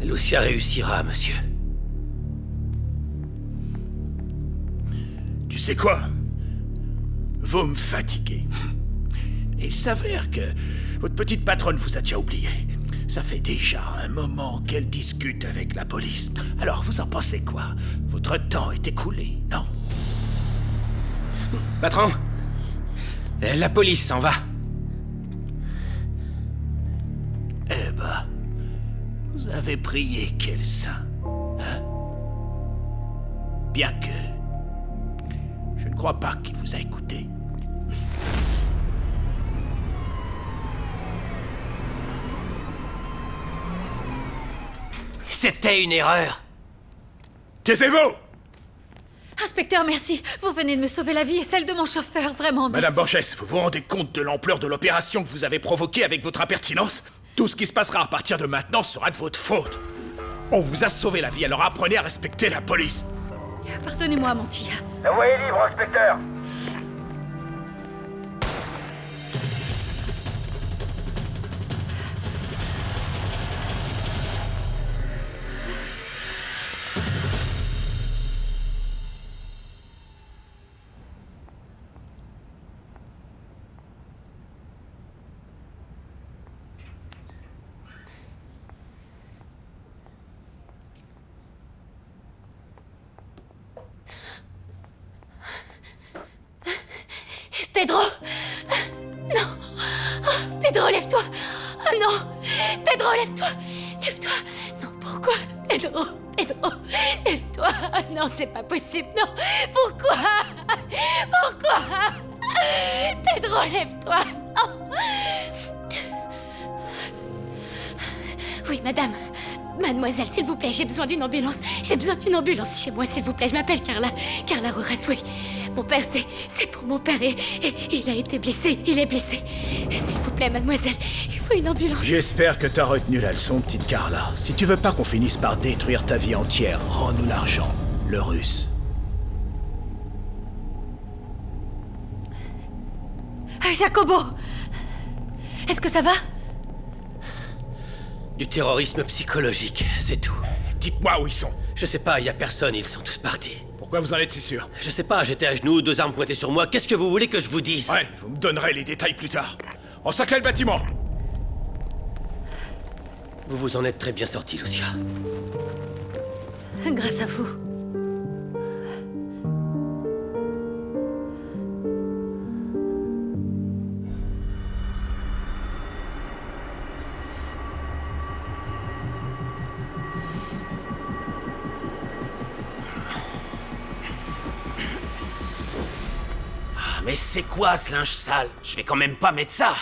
Lucia réussira, monsieur. Tu sais quoi? Vous me fatiguez. Il s'avère que votre petite patronne vous a déjà oublié. Ça fait déjà un moment qu'elle discute avec la police. Alors, vous en pensez quoi? Votre temps est écoulé, non? Patron, la police s'en va. Eh ben, vous avez prié quel saint, hein? Bien que... je ne crois pas qu'il vous a écouté. C'était une erreur. Taisez-vous! Inspecteur, merci. Vous venez de me sauver la vie et celle de mon chauffeur, vraiment, merci. Madame Borges, vous vous rendez compte de l'ampleur de l'opération que vous avez provoquée avec votre impertinence? Tout ce qui se passera à partir de maintenant sera de votre faute. On vous a sauvé la vie, alors apprenez à respecter la police. Pardonnez-moi, Mantilla. La voie est libre, inspecteur. Pedro! Non! Oh, Pedro, lève-toi! Oh non! Pedro, lève-toi! Lève-toi! Non, pourquoi? Pedro! Pedro! Lève-toi! Oh non, c'est pas possible, non! Pourquoi? Pourquoi? Pedro, lève-toi! Non! Oui, madame. Mademoiselle, s'il vous plaît, j'ai besoin d'une ambulance. J'ai besoin d'une ambulance chez moi, s'il vous plaît. Je m'appelle Carla. Carla Rojas, oui. Mon père, c'est pour mon père et il a été blessé. Il est blessé. S'il vous plaît, mademoiselle, il faut une ambulance. J'espère que t'as retenu la leçon, petite Carla. Si tu veux pas qu'on finisse par détruire ta vie entière, rends-nous l'argent. Le russe. Ah, Jacobo! Est-ce que ça va? Du terrorisme psychologique, c'est tout. Dites-moi où ils sont. Je sais pas, y a personne, ils sont tous partis. Pourquoi vous en êtes si sûr? Je sais pas, j'étais à genoux, 2 armes pointées sur moi, qu'est-ce que vous voulez que je vous dise? Ouais, vous me donnerez les détails plus tard. Encerclez le bâtiment. Vous vous en êtes très bien sorti, Lucia. Grâce à vous. Mais c'est quoi ce linge sale? Je vais quand même pas mettre ça.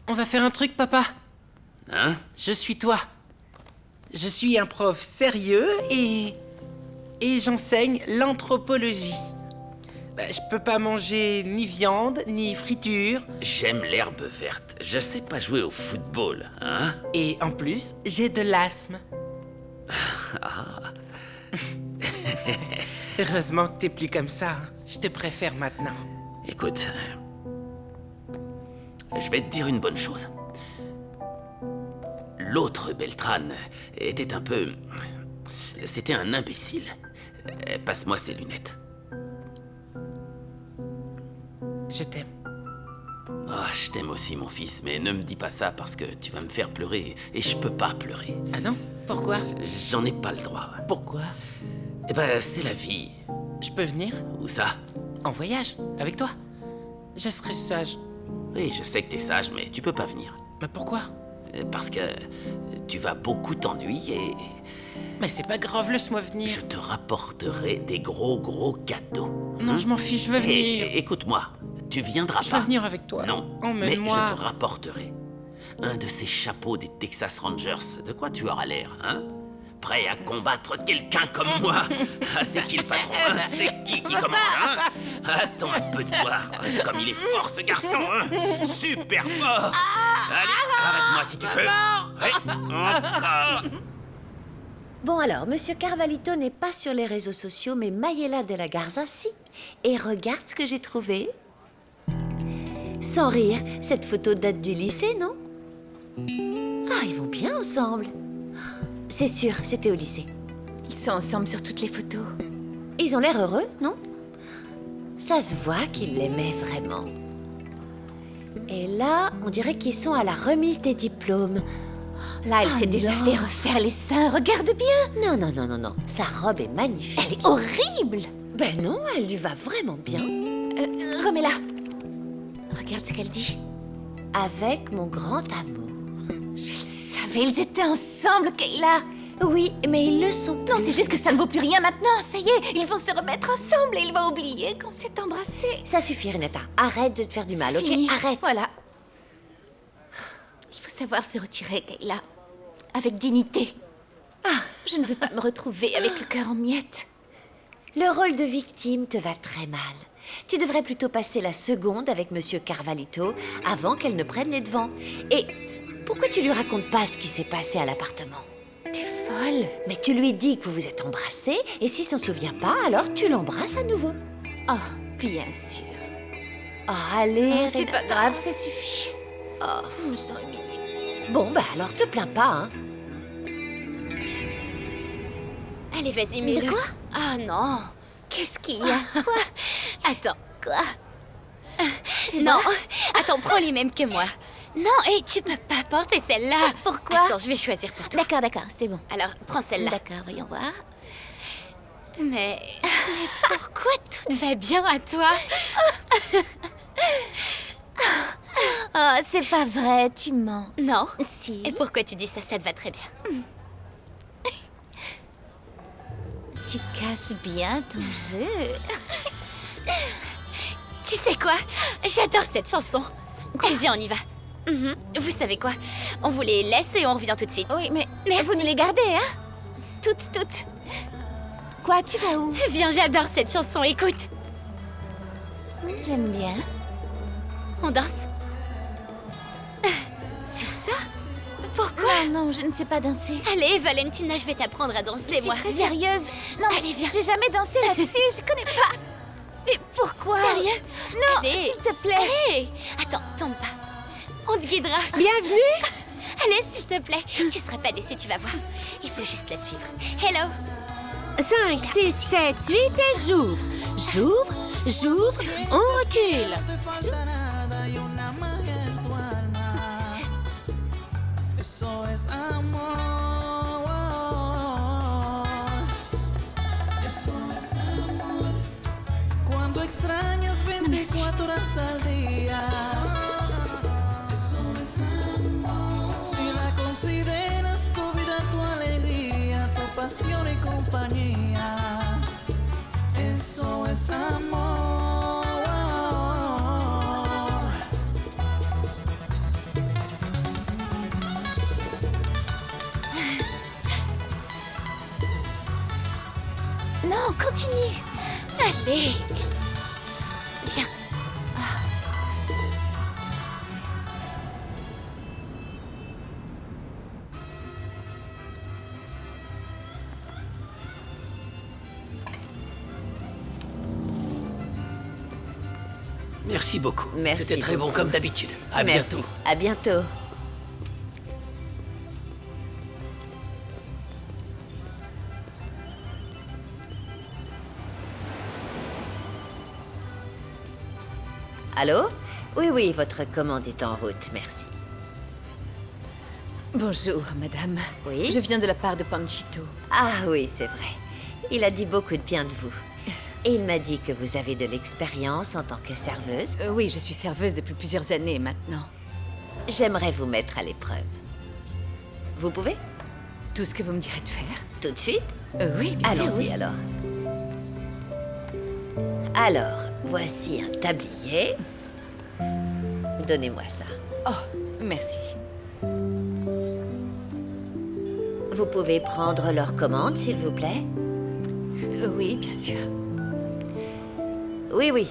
On va faire un truc, papa. Hein? Je suis toi. Je suis un prof sérieux et j'enseigne l'anthropologie. Je peux pas manger ni viande, ni friture. J'aime l'herbe verte. Je sais pas jouer au football, hein? Et en plus, j'ai de l'asthme. Heureusement que t'es plus comme ça. Hein. Je te préfère maintenant. Écoute, je vais te dire une bonne chose. L'autre Beltrán était un peu... C'était un imbécile. Passe-moi ses lunettes. Je t'aime. Oh, je t'aime aussi, mon fils, mais ne me dis pas ça parce que tu vas me faire pleurer et je peux pas pleurer. Ah non? Pourquoi? J'en ai pas le droit. Pourquoi? Eh ben, c'est la vie. Je peux venir? Où ça? En voyage, avec toi. Je serai sage. Oui, je sais que t'es sage, mais tu peux pas venir. Mais pourquoi? Parce que tu vas beaucoup t'ennuyer. Mais c'est pas grave, laisse-moi venir. Je te rapporterai des gros cadeaux. Non, je m'en fiche, je veux venir. Écoute-moi, tu viendras Je pas. veux venir avec toi. Non, mais Emmène-moi. je te rapporterai un de ces chapeaux des Texas Rangers. De quoi tu auras l'air, hein? Prêt à combattre quelqu'un comme moi. Ah, c'est qui le patron, hein? C'est qui commande, hein? Attends un peu de voir comme il est fort, ce garçon, hein? Super fort. Allez, arrête-moi si tu peux. Ouais, encore. Bon alors, Monsieur Carvalito n'est pas sur les réseaux sociaux, mais Mayela de la Garza, si. Et regarde ce que j'ai trouvé. Sans rire, cette photo date du lycée, non? Ah, ils vont bien ensemble. C'est sûr, c'était au lycée. Ils sont ensemble sur toutes les photos. Ils ont l'air heureux, non? Ça se voit qu'ils l'aimaient vraiment. Et là, on dirait qu'ils sont à la remise des diplômes. Là, elle s'est déjà fait refaire les seins. Regarde bien. Non, non, non, non, non. Sa robe est magnifique. Elle est horrible. Ben non, elle lui va vraiment bien. Remets-la. Regarde ce qu'elle dit. Avec mon grand amour. Je le savais, ils étaient ensemble, Kayla. Oui, mais ils le sont plus. Non, c'est juste que ça ne vaut plus rien maintenant. Ça y est, ils vont se remettre ensemble et il va oublier qu'on s'est embrassés. Ça suffit, Renata. Arrête de te faire du mal, C'est ok? fini. Arrête. Voilà. Il faut savoir se retirer, Kayla. Avec dignité. Je ne veux pas me retrouver avec le cœur en miettes. Le rôle de victime te va très mal. Tu devrais plutôt passer la seconde avec Monsieur Carvalito avant qu'elle ne prenne les devants. Et pourquoi tu lui racontes pas ce qui s'est passé à l'appartement? T'es folle. Mais tu lui dis que vous vous êtes embrassés, et s'il s'en souvient pas, alors tu l'embrasses à nouveau. Oh, bien sûr. Oh, allez, Oh, c'est Renata. pas grave, ça suffit. Oh, je me sens humiliée. Bon, bah alors te plains pas, hein. Allez, vas-y, mets-le. De quoi? Ah non. Qu'est-ce qu'il y a? Quoi? Attends. Quoi? Non. Attends, prends les mêmes que moi. Non, et tu peux pas porter celle-là. Pourquoi? Attends, je vais choisir pour toi. D'accord, c'est bon. Alors, prends celle-là. D'accord, voyons voir. Mais pourquoi tout va bien à toi? Oh, c'est pas vrai, tu mens. Non. Si. Et pourquoi tu dis ça? Ça te va très bien. Tu caches bien ton jeu. Tu sais quoi? J'adore cette chanson. Eh, viens, on y va. Vous savez quoi? On vous les laisse et on revient tout de suite. Oui, mais Merci. vous nous les gardez, hein? Toutes. Quoi, tu vas où? Viens, j'adore cette chanson, écoute. J'aime bien. On danse. Sur ça? Pourquoi? Non, je ne sais pas danser. Allez, Valentina, je vais t'apprendre à danser, moi. très Viens. sérieuse. Non, Allez, viens. j'ai jamais dansé là-dessus, je connais pas. Mais pourquoi? Sérieux? Non, Allez. s'il te plaît. Allez. Attends, tombe pas. On te guidera. Bienvenue. Allez, s'il te plaît. Tu seras pas déçu, tu vas voir. Il faut juste la suivre. Hello. 5, 6, 7, 8 et j'ouvre. J'ouvre, on recule. Eso es amor. Eso es amor. Cuando extrañas 24 horas al día. Eso es amor. Si la consideras tu vida, tu alegría, tu pasión y compañía. Eso es amor. Non, continue. Allez. Viens. Merci beaucoup. Merci C'était très bon beaucoup. comme d'habitude. À Merci. bientôt. À bientôt. Allô? Oui, votre commande est en route, merci. Bonjour, madame. Oui? Je viens de la part de Panchito. Ah oui, c'est vrai. Il a dit beaucoup de bien de vous. Et il m'a dit que vous avez de l'expérience en tant que serveuse. Oui, je suis serveuse depuis plusieurs années maintenant. J'aimerais vous mettre à l'épreuve. Vous pouvez? Tout ce que vous me direz de faire? Tout de suite? Oui, bien sûr. Allons-y oui. alors. Alors, voici un tablier. Donnez-moi ça. Oh, merci. Vous pouvez prendre leur commande, s'il vous plaît? Oui, bien sûr. Oui.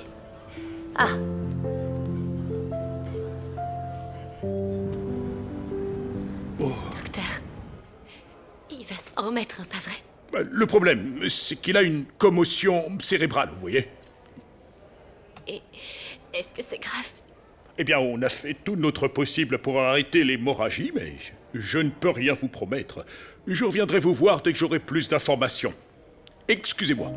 Ah. Docteur. Il va s'en remettre, pas vrai? Le problème, c'est qu'il a une commotion cérébrale, vous voyez. Et est-ce que c'est grave? Eh bien, on a fait tout notre possible pour arrêter l'hémorragie, mais je ne peux rien vous promettre. Je reviendrai vous voir dès que j'aurai plus d'informations. Excusez-moi.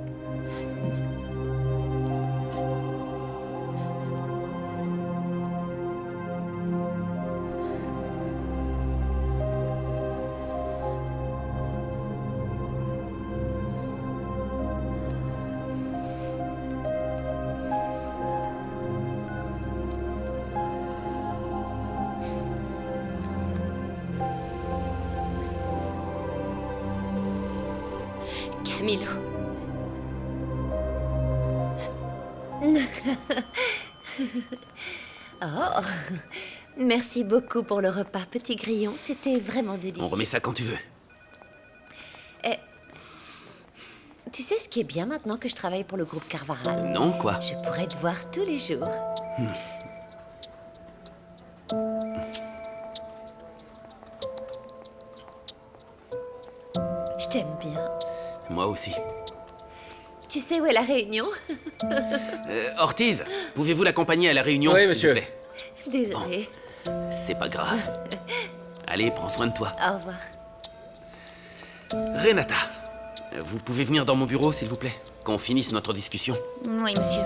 Camilo. Oh, merci beaucoup pour le repas, petit grillon. C'était vraiment On délicieux. remet ça quand tu veux. Tu sais ce qui est bien maintenant que je travaille pour le groupe Carvaral? Non, quoi? Je pourrais te voir tous les jours. Je t'aime bien. Moi aussi. Tu sais où est la réunion? Ortiz, pouvez-vous l'accompagner à la réunion, Oui, s'il monsieur. vous plaît? Désolée. C'est pas grave. Allez, prends soin de toi. Au revoir. Renata, vous pouvez venir dans mon bureau, s'il vous plaît? Qu'on finisse notre discussion. Oui, monsieur.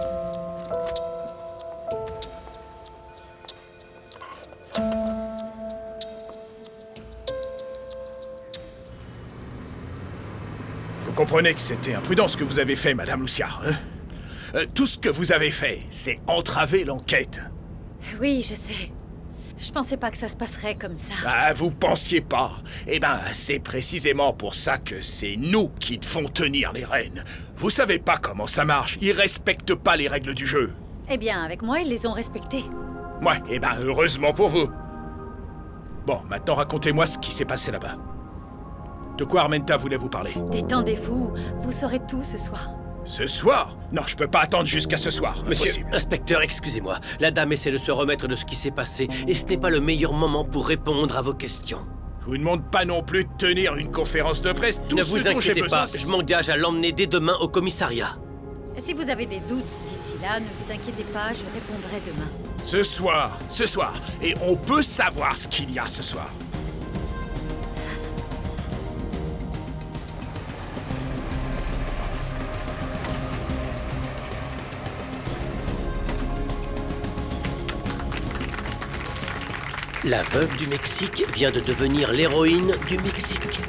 Vous comprenez que c'était imprudent ce que vous avez fait, Madame Lucia, hein? Tout ce que vous avez fait, c'est entraver l'enquête. Oui, je sais. Je pensais pas que ça se passerait comme ça. Ah, vous pensiez pas? Eh ben, c'est précisément pour ça que c'est nous qui devons tenir les rênes. Vous savez pas comment ça marche, ils respectent pas les règles du jeu. Eh bien, avec moi, ils les ont respectés. Ouais, eh ben, heureusement pour vous. Bon, maintenant racontez-moi ce qui s'est passé là-bas. De quoi Armenta voulait vous parler? Détendez-vous, vous saurez tout ce soir. Ce soir? Non, je peux pas attendre jusqu'à ce soir. Monsieur, Impossible. inspecteur, excusez-moi. La dame essaie de se remettre de ce qui s'est passé, et ce n'est pas le meilleur moment pour répondre à vos questions. Je vous demande pas non plus de tenir une conférence de presse. Tout Ne ce vous dont j'ai inquiétez besoin, pas, c'est- je m'engage à l'emmener dès demain au commissariat. Si vous avez des doutes d'ici là, ne vous inquiétez pas, je répondrai demain. Ce soir. Et on peut savoir ce qu'il y a ce soir. La veuve du Mexique vient de devenir l'héroïne du Mexique.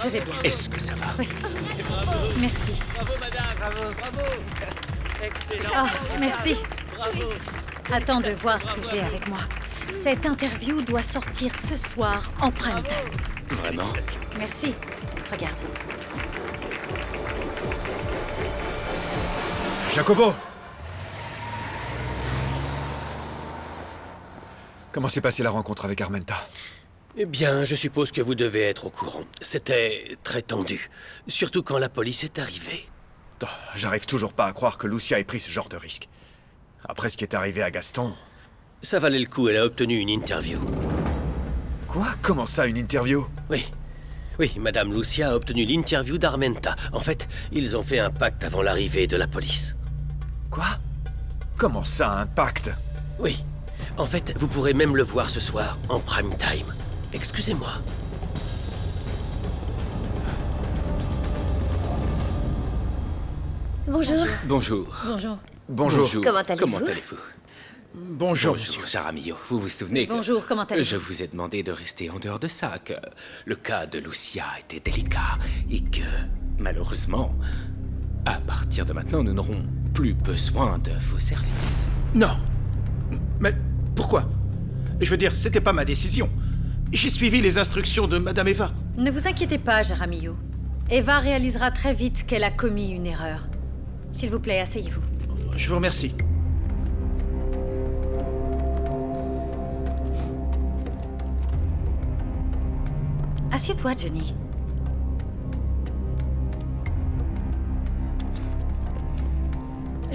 Je vais bien. Est-ce que ça va? Merci. Oh, merci. Attends de voir ce que j'ai avec moi. Cette interview doit sortir ce soir en prime time. Vraiment? Merci. Regarde. Jacobo! Comment s'est passée la rencontre avec Armenta? Eh bien, je suppose que vous devez être au courant. C'était très tendu, surtout quand la police est arrivée. Oh, j'arrive toujours pas à croire que Lucia ait pris ce genre de risque. Après ce qui est arrivé à Gaston... Ça valait le coup, elle a obtenu une interview. Quoi? Comment ça, une interview? Oui, Madame Lucia a obtenu l'interview d'Armenta. En fait, ils ont fait un pacte avant l'arrivée de la police. Quoi? Comment ça, un pacte? Oui. En fait, vous pourrez même le voir ce soir, en prime time. Excusez-moi. Bonjour. Bonjour. Bonjour. Bonjour. Comment allez-vous? Bonjour, Bonjour, monsieur. Jaramillo. Vous vous souvenez que... Bonjour, comment allez-vous? Je vous ai demandé de rester en dehors de ça, que le cas de Lucia était délicat et que, malheureusement, à partir de maintenant, nous n'aurons plus besoin de vos services. Non. Mais pourquoi? Je veux dire, c'était pas ma décision. J'ai suivi les instructions de Madame Eva. Ne vous inquiétez pas, Jaramillo. Eva réalisera très vite qu'elle a commis une erreur. S'il vous plaît, asseyez-vous. Je vous remercie. Assieds-toi, Johnny.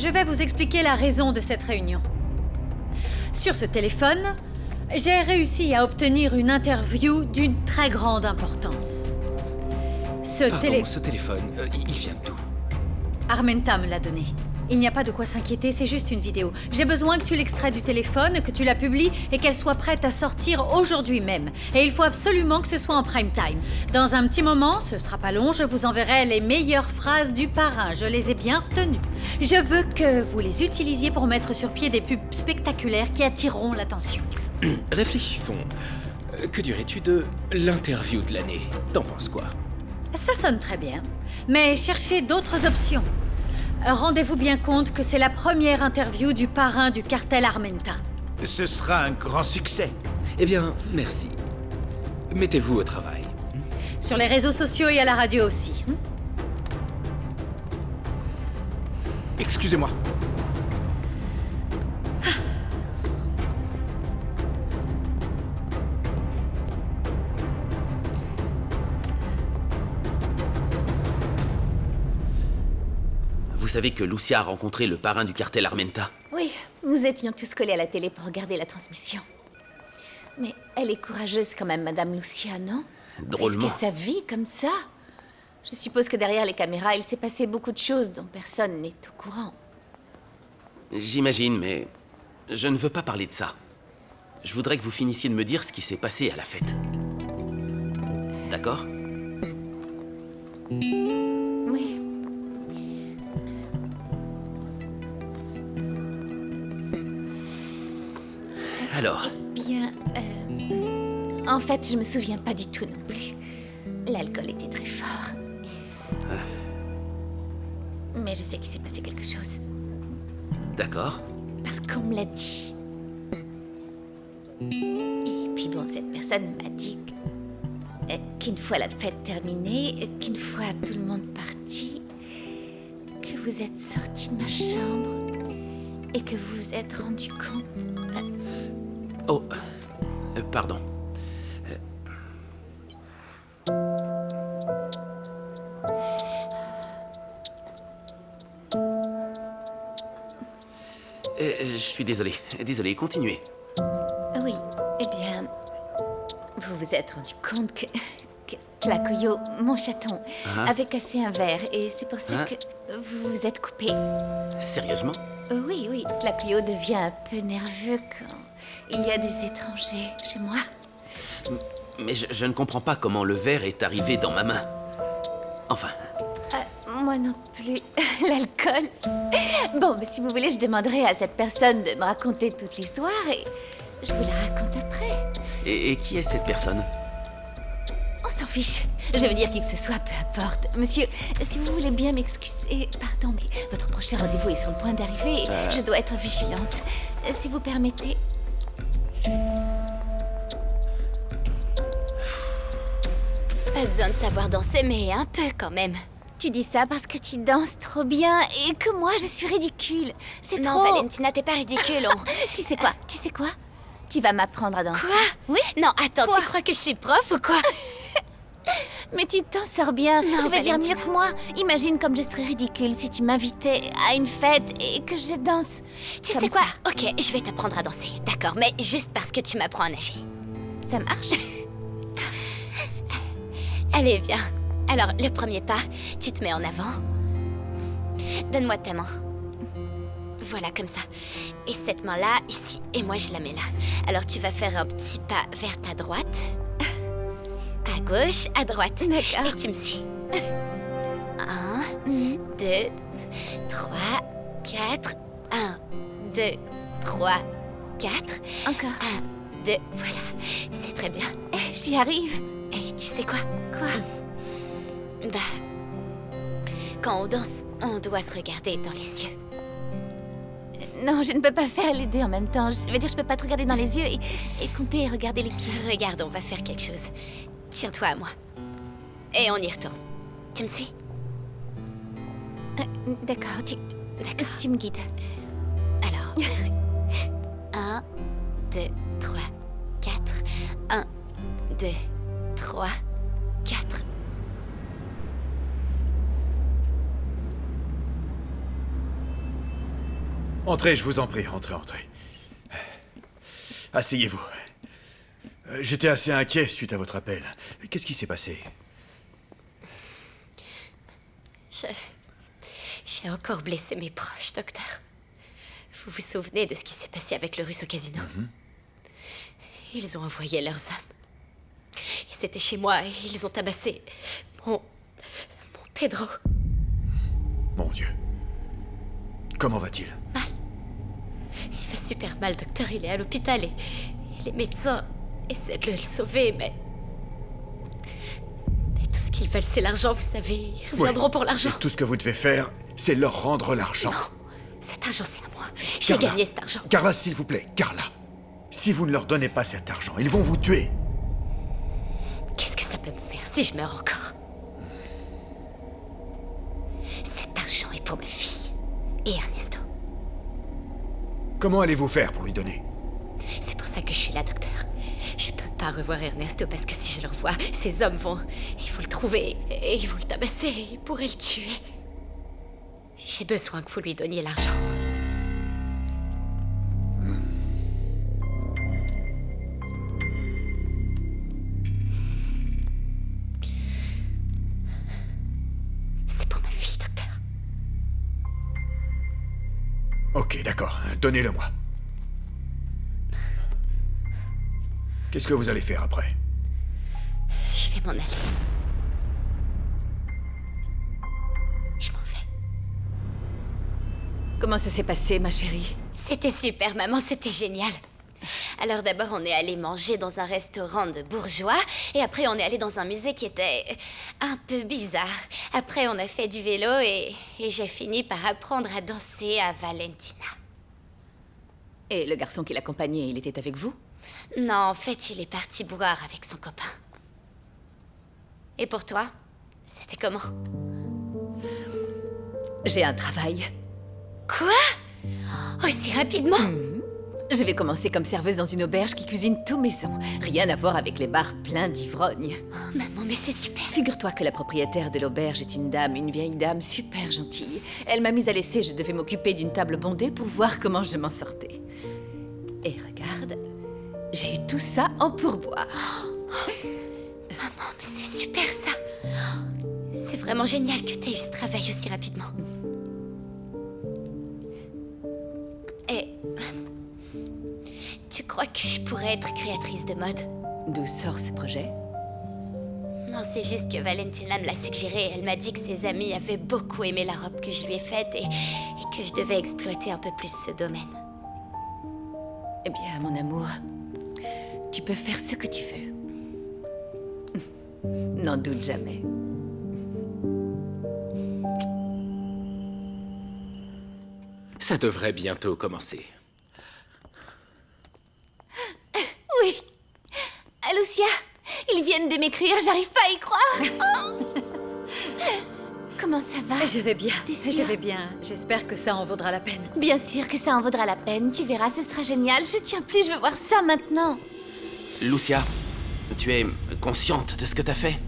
Je vais vous expliquer la raison de cette réunion. Sur ce téléphone, j'ai réussi à obtenir une interview d'une très grande importance. Ce téléphone, il vient d'où? Armenta me l'a donné. Il n'y a pas de quoi s'inquiéter, c'est juste une vidéo. J'ai besoin que tu l'extrais du téléphone, que tu la publies et qu'elle soit prête à sortir aujourd'hui même. Et il faut absolument que ce soit en prime time. Dans un petit moment, ce sera pas long, je vous enverrai les meilleures phrases du parrain. Je les ai bien retenues. Je veux que vous les utilisiez pour mettre sur pied des pubs spectaculaires qui attireront l'attention. Réfléchissons. Que dirais-tu de l'interview de l'année? T'en penses quoi? Ça sonne très bien. Mais cherchez d'autres options. Rendez-vous bien compte que c'est la première interview du parrain du cartel Armenta. Ce sera un grand succès. Eh bien, merci. Mettez-vous au travail. Sur les réseaux sociaux et à la radio aussi. Excusez-moi. Vous savez que Lucia a rencontré le parrain du cartel Armenta? Oui, nous étions tous collés à la télé pour regarder la transmission. Mais elle est courageuse quand même, Madame Lucia, non? Drôlement. Est-ce que ça vit comme ça? Je suppose que derrière les caméras, il s'est passé beaucoup de choses dont personne n'est au courant. J'imagine, mais je ne veux pas parler de ça. Je voudrais que vous finissiez de me dire ce qui s'est passé à la fête. D'accord? Oui. Alors, Bien, en fait, je me souviens pas du tout non plus. L'alcool était très fort. Mais je sais qu'il s'est passé quelque chose. d'accord. Parce qu'on me l'a dit. Et puis bon, cette personne m'a dit qu'une fois la fête terminée, qu'une fois tout le monde parti, que vous êtes sorti de ma chambre et que vous vous êtes rendu compte... Oh, pardon. Je suis désolé. Désolé, continuez. Oui, eh bien, vous vous êtes rendu compte que Tlacoyo, mon chaton, avait cassé un verre et c'est pour ça que vous vous êtes coupé. Sérieusement? Oui, Tlacoyo devient un peu nerveux quand il y a des étrangers chez moi. Mais je ne comprends pas comment le verre est arrivé dans ma main. Enfin, Moi non plus. L'alcool. Bon, mais si vous voulez, je demanderai à cette personne de me raconter toute l'histoire et je vous la raconte après. et qui est cette personne? On s'en fiche. Je veux dire qui que ce soit, peu importe. Monsieur, si vous voulez bien m'excuser, pardon, mais votre prochain rendez-vous est sur le point d'arriver et je dois être vigilante. Si vous permettez... Pas besoin de savoir danser, mais un peu quand même. Tu dis ça parce que tu danses trop bien et que moi je suis ridicule. C'est Non, trop. Valentina, t'es pas ridicule. Tu sais quoi? Tu vas m'apprendre à danser. Quoi? Oui. Non, attends, Quoi? tu crois que je suis prof ou quoi? Mais tu t'en sors bien. Non, je vais dire Valentina. mieux que moi. Imagine comme je serais ridicule si tu m'invitais à une fête et que je danse. Tu comme sais quoi? ça. Ok, je vais t'apprendre à danser, d'accord, mais juste parce que tu m'apprends à nager. Ça marche? Allez, viens. Alors, le premier pas, tu te mets en avant. Donne-moi ta main. Voilà, comme ça. Et cette main-là, ici. Et moi, je la mets là. Alors, tu vas faire un petit pas vers ta droite. À gauche, à droite. D'accord. Et tu me suis. 1, 2, 3, 4. 1, 2, 3, 4. Encore. 1, 2, voilà. C'est très bien. J'y arrive. Et tu sais quoi? Quoi? Bah, quand on danse, on doit se regarder dans les yeux. Non, je ne peux pas faire les deux en même temps. Je veux dire, je peux pas te regarder dans les yeux et compter et regarder les pieds. Regarde, on va faire quelque chose. Tiens-toi à moi. Et on y retourne. Tu me suis? D'accord, tu me guides. Alors, 1, 2, 3, 4. 1, 2, 3, 4. Entrez, je vous en prie, entrez. Asseyez-vous. J'étais assez inquiet suite à votre appel. Qu'est-ce qui s'est passé? J'ai encore blessé mes proches, docteur. Vous vous souvenez de ce qui s'est passé avec le Russe au casino? Ils ont envoyé leurs hommes. Ils étaient chez moi et ils ont tabassé mon Pedro. Mon Dieu. Comment va-t-il? Mal. Il va super mal, docteur. Il est à l'hôpital et les médecins essaient de le sauver, mais tout ce qu'ils veulent, c'est l'argent, vous savez. Ils reviendront pour l'argent. Et tout ce que vous devez faire, c'est leur rendre l'argent. Non, cet argent, c'est à moi. J'ai gagné cet argent. Carla, s'il vous plaît, Carla. Si vous ne leur donnez pas cet argent, ils vont vous tuer. Qu'est-ce que ça peut me faire si je meurs encore? Cet argent est pour ma fille et Ernesto. Comment allez-vous faire pour lui donner? C'est pour ça que je suis là, docteur. Je peux pas revoir Ernesto parce que si je le revois, ces hommes vont le trouver et ils vont le tabasser. Ils pourraient le tuer. J'ai besoin que vous lui donniez l'argent. C'est pour ma fille, docteur. Ok, d'accord. Donnez-le-moi. Qu'est-ce que vous allez faire après? Je vais m'en aller. Je m'en vais. Comment ça s'est passé, ma chérie? C'était super, maman, c'était génial. Alors d'abord, on est allé manger dans un restaurant de bourgeois, et après on est allé dans un musée qui était un peu bizarre. Après, on a fait du vélo et j'ai fini par apprendre à danser à Valentina. Et le garçon qui l'accompagnait, il était avec vous? Non, en fait, il est parti boire avec son copain. Et pour toi, c'était comment? J'ai un travail. Quoi? Aussi rapidement? Je vais commencer comme serveuse dans une auberge qui cuisine tout maison. Rien à voir avec les bars pleins d'ivrognes. Oh, maman, mais c'est super. Figure-toi que la propriétaire de l'auberge est une vieille dame super gentille. Elle m'a mise à l'essai, je devais m'occuper d'une table bondée pour voir comment je m'en sortais. Et regarde, j'ai eu tout ça en pourboire. Maman, mais c'est super ça. C'est vraiment génial que tu aies eu ce travail aussi rapidement. Et tu crois que je pourrais être créatrice de mode? D'où sort ce projet? Non, c'est juste que Valentina me l'a suggéré. Elle m'a dit que ses amis avaient beaucoup aimé la robe que je lui ai faite et que je devais exploiter un peu plus ce domaine. Eh bien, mon amour, tu peux faire ce que tu veux. N'en doute jamais. Ça devrait bientôt commencer. Oui. Lucia, ils viennent de m'écrire, j'arrive pas à y croire. Comment ça va? Je vais bien, T'es sûre? je vais bien. J'espère que ça en vaudra la peine. Bien sûr que ça en vaudra la peine, tu verras, ce sera génial. Je tiens plus, je veux voir ça maintenant. Lucia, tu es consciente de ce que t'as fait?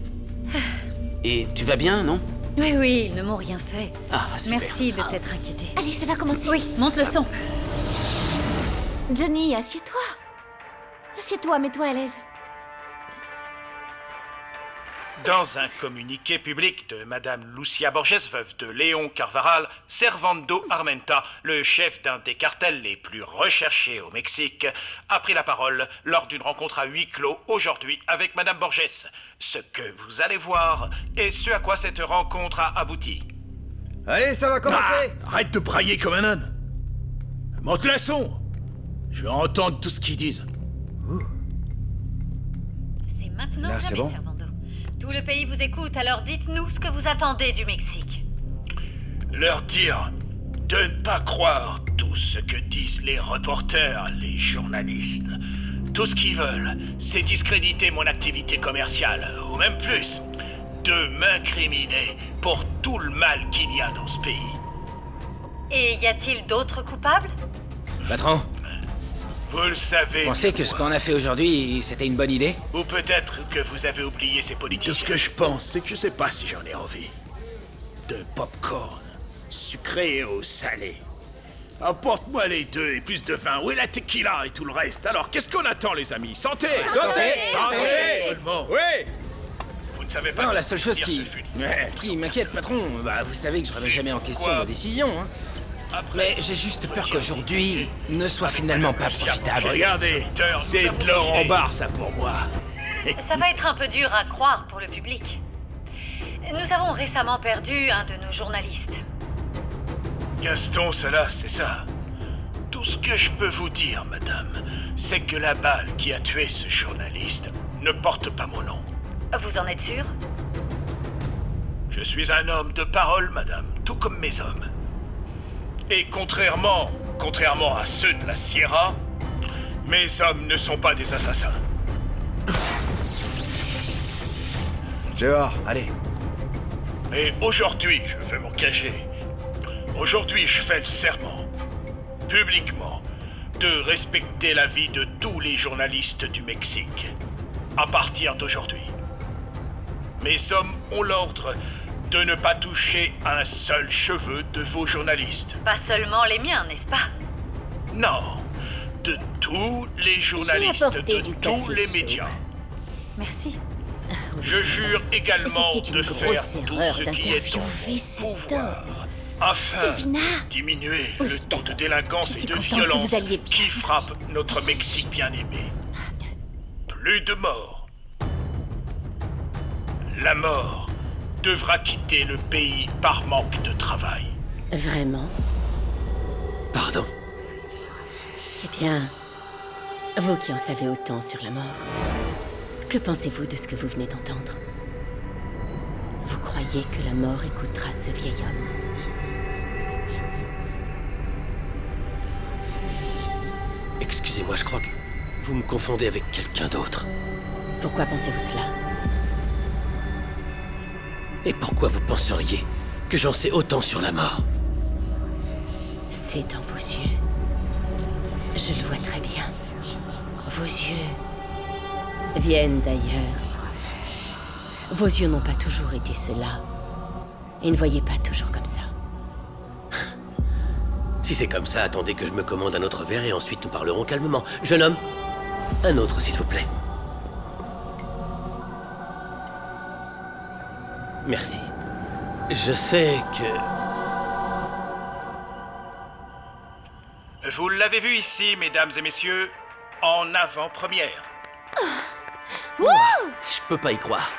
Et tu vas bien, non? Oui, oui, ils ne m'ont rien fait. Ah, super. Merci de t'être inquiété. Allez, ça va commencer. Oui, monte le son. Johnny, assieds-toi. Assieds-toi, mets-toi à l'aise. Dans un communiqué public de Madame Lucia Borges, veuve de Léon Carvaral, Servando Armenta, le chef d'un des cartels les plus recherchés au Mexique, a pris la parole lors d'une rencontre à huis clos aujourd'hui avec Madame Borges. Ce que vous allez voir est ce à quoi cette rencontre a abouti. Allez, ça va commencer. Arrête de brailler comme un âne. Monte le son. Je veux entendre tout ce qu'ils disent. C'est maintenant Là, ou c'est jamais, bon. Servando. Tout le pays vous écoute, alors dites-nous ce que vous attendez du Mexique. Leur dire de ne pas croire tout ce que disent les reporters, les journalistes. Tout ce qu'ils veulent, c'est discréditer mon activité commerciale, ou même plus, de m'incriminer pour tout le mal qu'il y a dans ce pays. Et y a-t-il d'autres coupables? Patron, Vous le savez. pensez que ce qu'on a fait aujourd'hui, c'était une bonne idée? Ou peut-être que vous avez oublié ces politiciens. Ce que je pense, c'est que je sais pas si j'en ai envie. De pop-corn, sucré ou salé. Apporte-moi les deux et plus de vin. Où est la tequila et tout le reste? Alors, qu'est-ce qu'on attend, les amis? Santé! Santé! Tout le monde! Oui! Vous ne savez pas... Non, la que seule chose dire qui... ce fut une merde. qui m'inquiète, patron, bah vous savez que je remets jamais en question Quoi? vos décisions, hein. Après, Mais j'ai juste peur qu'aujourd'hui ne soit finalement pas profitable. Regardez, c'est de l'or en barre, ça, pour moi. Ça va être un peu dur à croire pour le public. Nous avons récemment perdu un de nos journalistes. Gaston Salas, c'est ça. Tout ce que je peux vous dire, madame, c'est que la balle qui a tué ce journaliste ne porte pas mon nom. Vous en êtes sûr? Je suis un homme de parole, madame, tout comme mes hommes. Et contrairement à ceux de la Sierra, mes hommes ne sont pas des assassins. Dehors, allez. Et aujourd'hui, je vais m'engager. Aujourd'hui, je fais le serment, publiquement, de respecter la vie de tous les journalistes du Mexique. À partir d'aujourd'hui. Mes hommes ont l'ordre de ne pas toucher un seul cheveu de vos journalistes. Pas seulement les miens, n'est-ce pas? Non, de tous les journalistes, apporté de du tous café les chaud. médias. Merci. Je jure également C'était de une faire grosse tout erreur ce qui est en d'interviewer mon cet pouvoir afin Sylvina. de diminuer Oui, le taux de d'accord. délinquance Je et suis de contente que violence vous alliez bien. qui frappe notre Mexique bien-aimé. Plus de morts. La mort devra quitter le pays par manque de travail. Vraiment? Pardon. Eh bien, vous qui en savez autant sur la mort, que pensez-vous de ce que vous venez d'entendre? Vous croyez que la mort écoutera ce vieil homme? Excusez-moi, je crois que vous me confondez avec quelqu'un d'autre. Pourquoi pensez-vous cela? Et pourquoi vous penseriez que j'en sais autant sur la mort? C'est dans vos yeux. Je le vois très bien. Vos yeux viennent d'ailleurs. Vos yeux n'ont pas toujours été ceux-là. Et ne voyez pas toujours comme ça. Si c'est comme ça, attendez que je me commande un autre verre et ensuite nous parlerons calmement. Jeune homme, un autre s'il vous plaît. Merci. Je sais que... Vous l'avez vu ici, mesdames et messieurs, en avant-première. Je peux pas y croire.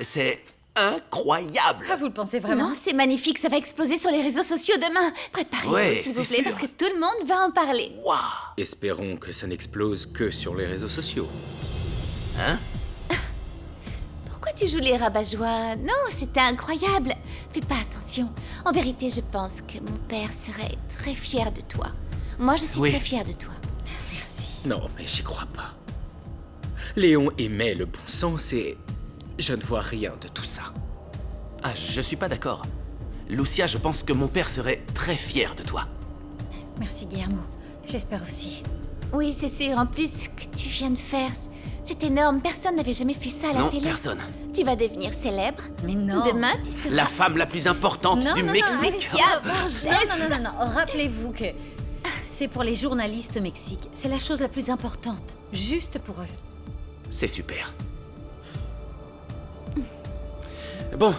C'est incroyable. Ah, vous le pensez vraiment? Non, c'est magnifique, ça va exploser sur les réseaux sociaux demain. Préparez-vous, Ouais, s'il vous c'est plaît, sûr. parce que tout le monde va en parler. Waouh. Espérons que ça n'explose que sur les réseaux sociaux. Hein? Pourquoi tu joues les rabat-joie? Non, c'était incroyable. Fais pas attention. En vérité, je pense que mon père serait très fier de toi. Moi, je suis Oui. très fière de toi. Non, mais j'y crois pas. Léon aimait le bon sens et je ne vois rien de tout ça. Ah, je suis pas d'accord. Lucia, je pense que mon père serait très fier de toi. Merci, Guillermo. J'espère aussi. Oui, c'est sûr. En plus, ce que tu viens de faire, c'est énorme. Personne n'avait jamais fait ça à la Non, télé. personne. Tu vas devenir célèbre. Mais non. Demain, tu seras... La femme la plus importante Non, du non, non, Mexique. Alicia Borges. Non. Rappelez-vous que c'est pour les journalistes au Mexique. C'est la chose la plus importante. Juste pour eux. C'est super. Bon,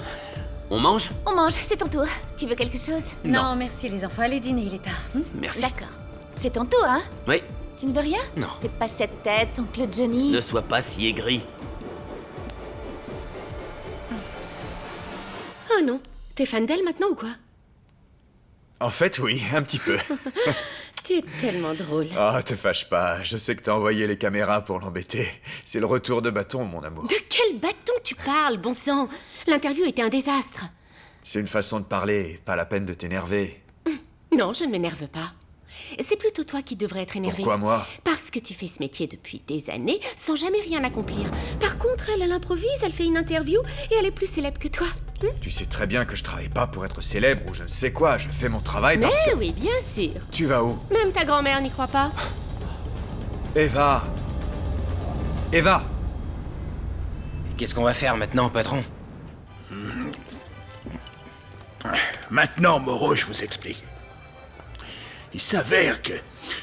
on mange? On mange, c'est ton tour. Tu veux quelque chose? Non, merci les enfants. Allez dîner, il est tard. Merci. D'accord. C'est ton tour, hein? Oui, Tu ne veux rien? Non. Fais pas cette tête, oncle Johnny. ne sois pas si aigri. Oh non, t'es fan d'elle maintenant ou quoi? En fait, oui, un petit peu. Tu es tellement drôle. Oh, te fâche pas, je sais que t'as envoyé les caméras pour l'embêter. C'est le retour de bâton, mon amour. De quel bâton tu parles, bon sang? L'interview était un désastre. C'est une façon de parler, pas la peine de t'énerver. Non, je ne m'énerve pas. C'est plutôt toi qui devrais être énervé. Pourquoi moi? Parce que tu fais ce métier depuis des années sans jamais rien accomplir. Par contre, elle improvise, elle fait une interview et elle est plus célèbre que toi. Tu sais très bien que je travaille pas pour être célèbre ou je ne sais quoi, je fais mon travail Mais parce que... oui, bien sûr. Tu vas où? Même ta grand-mère n'y croit pas. Eva! Eva! Qu'est-ce qu'on va faire maintenant, patron? Maintenant, Moreau, je vous explique. Il s'avère que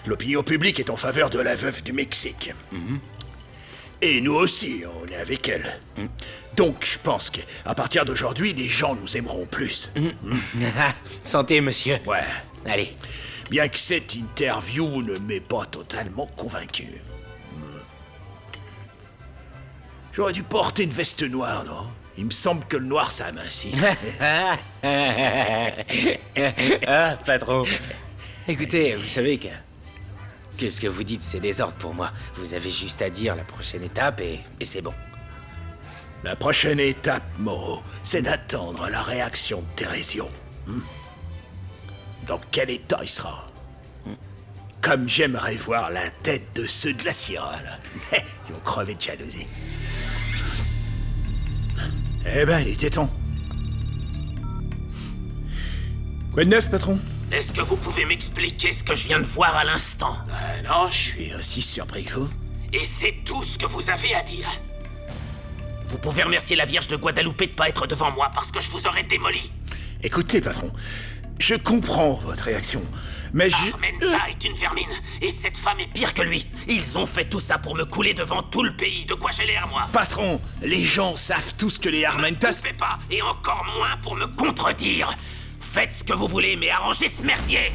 l'opinion publique est en faveur de la veuve du Mexique. Et nous aussi, on est avec elle. Donc, je pense qu'à partir d'aujourd'hui, les gens nous aimeront plus. Santé, monsieur. Ouais. Allez. Bien que cette interview ne m'ait pas totalement convaincu. J'aurais dû porter une veste noire, non? Il me semble que le noir, ça amincit. Ah, patron. Écoutez, vous savez que ce que vous dites, c'est des ordres pour moi. Vous avez juste à dire la prochaine étape et c'est bon. La prochaine étape, Moreau, c'est d'attendre la réaction de Thérésio. Dans quel état il sera? Comme j'aimerais voir la tête de ceux de la Sierra, là. Ils vont crever de jalousie. Eh ben, il était temps. Quoi de neuf, patron? Est-ce que vous pouvez m'expliquer ce que je viens de voir à l'instant? Non, je suis aussi surpris que vous. Et c'est tout ce que vous avez à dire. Vous pouvez remercier la Vierge de Guadalupe de pas être devant moi parce que je vous aurais démoli. Écoutez, patron, je comprends votre réaction, mais Armenta est une vermine, et cette femme est pire que lui. Ils ont fait tout ça pour me couler devant tout le pays. De quoi j'ai l'air, moi? Patron, les gens savent tous que les Armentas... Ne me poussez pas, et encore moins pour me contredire. Faites ce que vous voulez, mais arrangez ce merdier.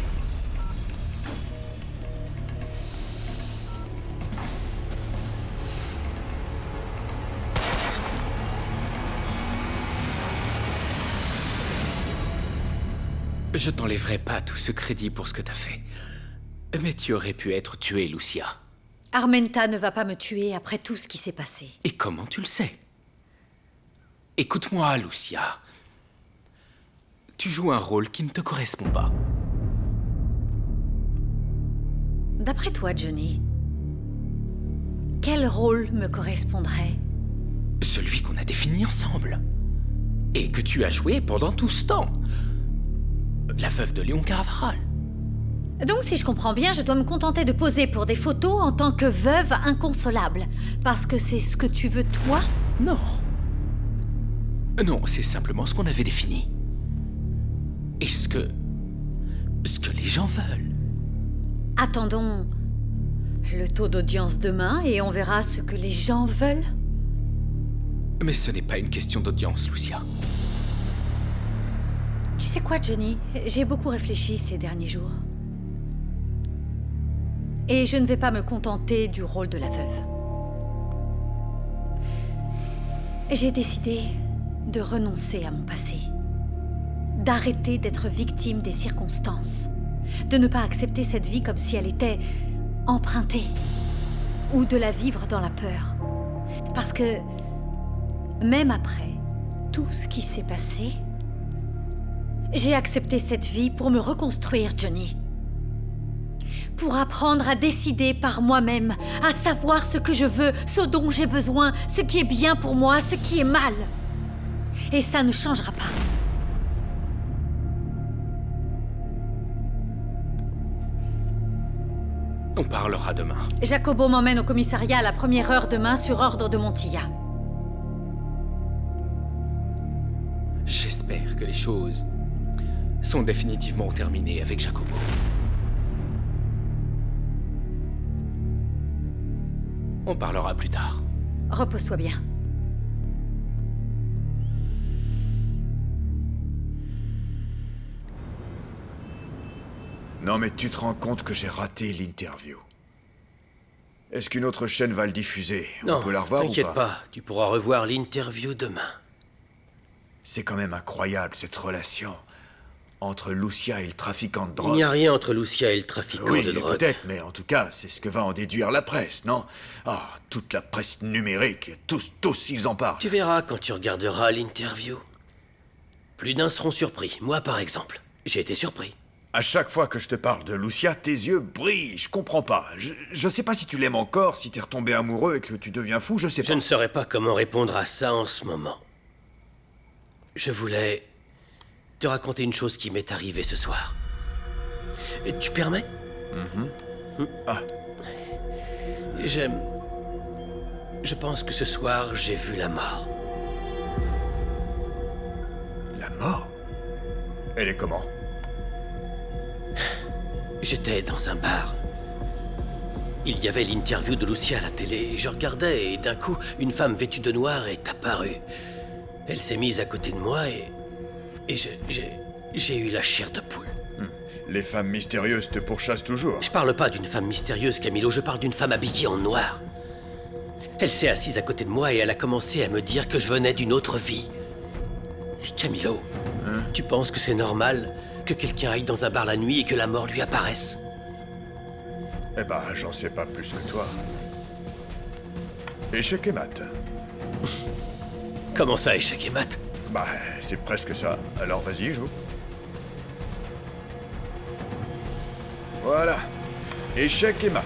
Je t'enlèverai pas tout ce crédit pour ce que t'as fait. Mais tu aurais pu être tué, Lucia. Armenta ne va pas me tuer après tout ce qui s'est passé. Et comment tu le sais? Écoute-moi, Lucia. Tu joues un rôle qui ne te correspond pas. D'après toi, Johnny, quel rôle me correspondrait? Celui qu'on a défini ensemble. Et que tu as joué pendant tout ce temps. La veuve de Léon Caraval. Donc, si je comprends bien, je dois me contenter de poser pour des photos en tant que veuve inconsolable. Parce que c'est ce que tu veux, toi? Non. Non, c'est simplement ce qu'on avait défini. Et ce que les gens veulent. Attendons le taux d'audience demain et on verra ce que les gens veulent. Mais ce n'est pas une question d'audience, Lucia. Tu sais quoi, Johnny? J'ai beaucoup réfléchi ces derniers jours. Et je ne vais pas me contenter du rôle de la veuve. J'ai décidé de renoncer à mon passé. D'arrêter d'être victime des circonstances. De ne pas accepter cette vie comme si elle était empruntée. Ou de la vivre dans la peur. Parce que, même après tout ce qui s'est passé, j'ai accepté cette vie pour me reconstruire, Johnny. Pour apprendre à décider par moi-même, à savoir ce que je veux, ce dont j'ai besoin, ce qui est bien pour moi, ce qui est mal. Et ça ne changera pas. On parlera demain. Jacobo m'emmène au commissariat à la première heure demain sur ordre de Montilla. J'espère que les choses sont définitivement terminées avec Jacobo. On parlera plus tard. Repose-toi bien. Non mais tu te rends compte que j'ai raté l'interview. Est-ce qu'une autre chaîne va le diffuser? Non, On peut la revoir ou t'inquiète pas, tu pourras revoir l'interview demain. C'est quand même incroyable cette relation entre Lucia et le trafiquant de Il drogue. n'y a rien entre Lucia et le trafiquant Oui, de drogue. peut-être, mais en tout cas, c'est ce que va en déduire la presse, non? Ah, toute la presse numérique, tous ils en parlent. Tu verras quand tu regarderas l'interview. Plus d'un seront surpris. Moi, par exemple. J'ai été surpris. À chaque fois que je te parle de Lucia, tes yeux brillent, je comprends pas. Je sais pas si tu l'aimes encore, si t'es retombé amoureux et que tu deviens fou, je sais pas. Je ne saurais pas comment répondre à ça en ce moment. Je voulais te raconter une chose qui m'est arrivée ce soir. Tu permets? Ah. Je pense que ce soir, j'ai vu la mort. La mort? Elle est comment? J'étais dans un bar. Il y avait l'interview de Lucia à la télé. Je regardais et d'un coup, une femme vêtue de noir est apparue. Elle s'est mise à côté de moi et j'ai eu la chair de poule. Les femmes mystérieuses te pourchassent toujours. Je parle pas d'une femme mystérieuse, Camilo, je parle d'une femme habillée en noir. Elle s'est assise à côté de moi et elle a commencé à me dire que je venais d'une autre vie. Camilo, tu penses que c'est normal que quelqu'un aille dans un bar la nuit et que la mort lui apparaisse? Eh ben, j'en sais pas plus que toi. Échec et mat. Comment ça, échec et mat? Bah, c'est presque ça. Alors vas-y, joue. Voilà. Échec et mat.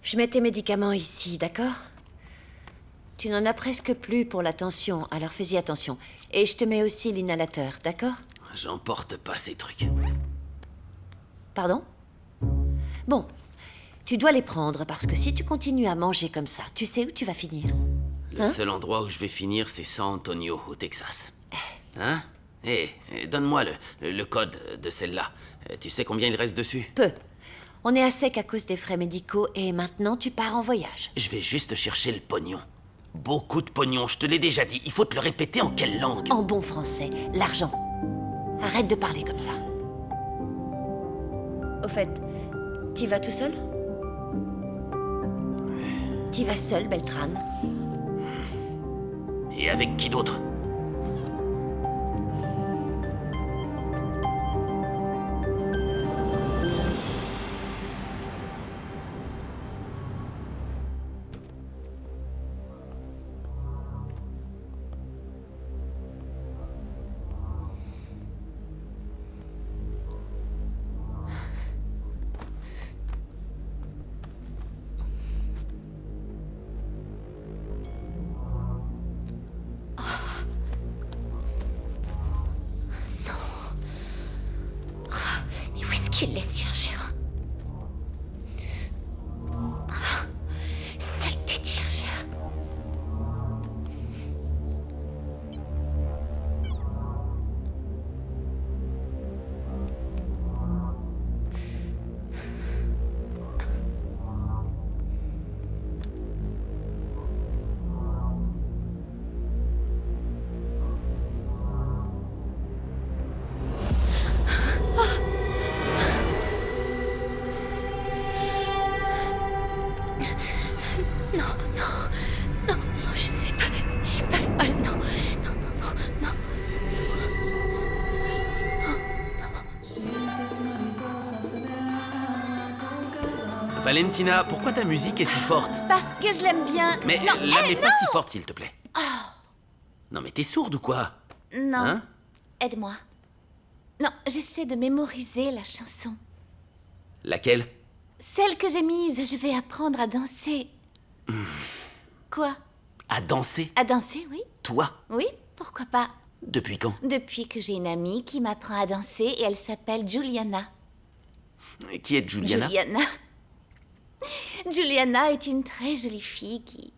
Je mets tes médicaments ici, d'accord? Tu n'en as presque plus pour la tension, alors fais-y attention. Et je te mets aussi l'inhalateur, d'accord? J'en porte pas ces trucs. Pardon? Bon, tu dois les prendre parce que si tu continues à manger comme ça, tu sais où tu vas finir. Le seul endroit où je vais finir, c'est San Antonio, au Texas. Hein? Donne-moi le code de celle-là. Tu sais combien il reste dessus? Peu. On est à sec à cause des frais médicaux et maintenant tu pars en voyage. Je vais juste chercher le pognon. Beaucoup de pognon, je te l'ai déjà dit. Il faut te le répéter en quelle langue? En bon français, l'argent. Arrête de parler comme ça. Au fait, t'y vas tout seul? T'y vas seul, Beltran? Et avec qui d'autre? Qu'il laisse chercher. Saleté de chercheur. Valentina, pourquoi ta musique est si forte? Parce que je l'aime bien. Mais non, la mets non. pas si forte, s'il te plaît. Non, mais t'es sourde ou quoi? Non. Hein? Aide-moi. Non, j'essaie de mémoriser la chanson. Laquelle? Celle que j'ai mise, je vais apprendre à danser. Quoi? À danser? À danser, oui. Toi? Oui, pourquoi pas? Depuis quand? Depuis que j'ai une amie qui m'apprend à danser et elle s'appelle Juliana. Qui est Juliana? Juliana est une très jolie fille qui...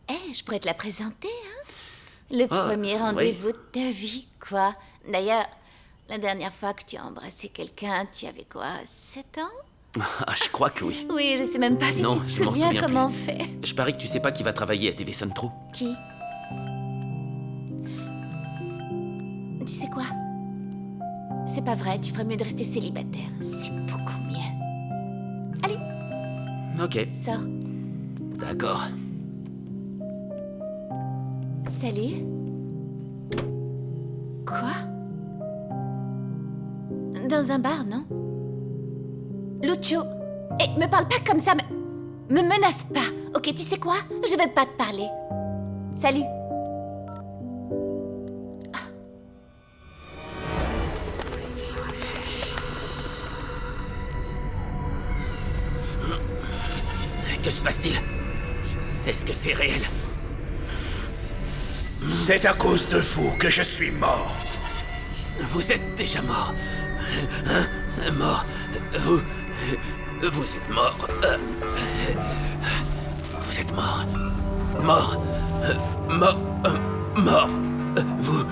je pourrais te la présenter, hein? Le premier rendez-vous de ta vie, quoi. D'ailleurs, la dernière fois que tu as embrassé quelqu'un, tu avais quoi, 7 ans? Ah, je crois que oui. Oui, je sais même pas si Non, tu je te m'en souviens souviens comment on plus. fait. Je parie que tu sais pas qui va travailler à TV Centro. Qui? Tu sais quoi? C'est pas vrai, tu ferais mieux de rester célibataire. C'est beaucoup mieux. Allez, Ok, sors. d'accord. Salut. Quoi? Dans un bar, non? Lucio. Me parle pas comme ça, mais... Me menace pas, ok? Tu sais quoi? Je vais pas te parler. Salut. Que se passe-t-il? Est-ce que c'est réel? C'est à cause de vous que je suis mort. Vous êtes déjà mort. Hein? Mort. Vous êtes mort. Vous êtes mort. Mort. Mort. Vous...